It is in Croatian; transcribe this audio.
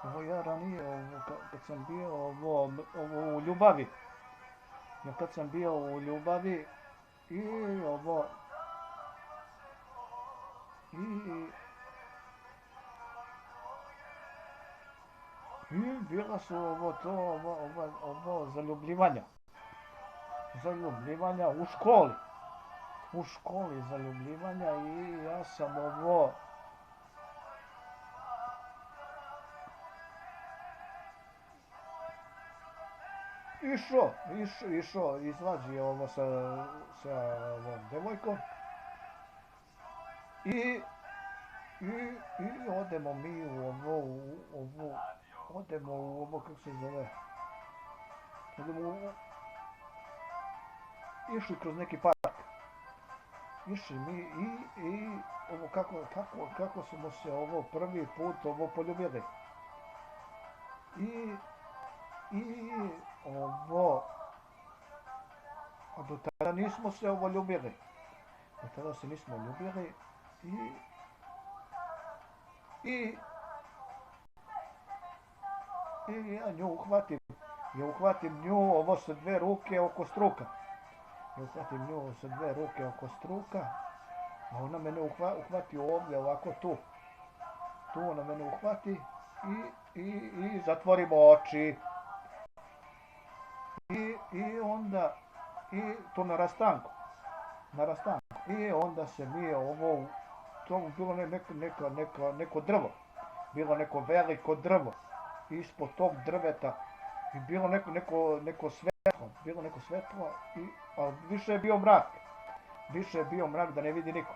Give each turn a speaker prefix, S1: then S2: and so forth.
S1: Ovo ja ranije, kad sam bio ovo u ljubavi. Ja kad sam bio u ljubavi i ovo, i, i bila su ovo to, ovo zaljubljivanja. Zaljubljivanja u školi. U školi zaljubljivanja i ja sam ovo išao, izlazi ovo sa ovom devojkom i, i odemo mi u odemo u ovo, kako se zove, odemo išli kroz neki park, išli mi i ovo kako smo se ovo prvi put ovo poljubili. I, i ovo, a do tada nismo se ovo ljubili. Do tada se nismo ljubili i, i ja nju uhvatim. Ja uhvatim nju ovo sa dve ruke oko struka. Ja uhvatim nju sa dve ruke oko struka, a ona mene uhvati ovdje, ovako tu. Tu ona mene uhvati i zatvorimo oči. I onda, i to na rastanku. Na rastanku. I onda se mi ovo, to bilo neko drvo. Bilo neko veliko drvo. Ispod tog drveta i bilo neko svetlo. Bilo neko svetlo, a više je bio mrak. Više je bio mrak da ne vidi niko.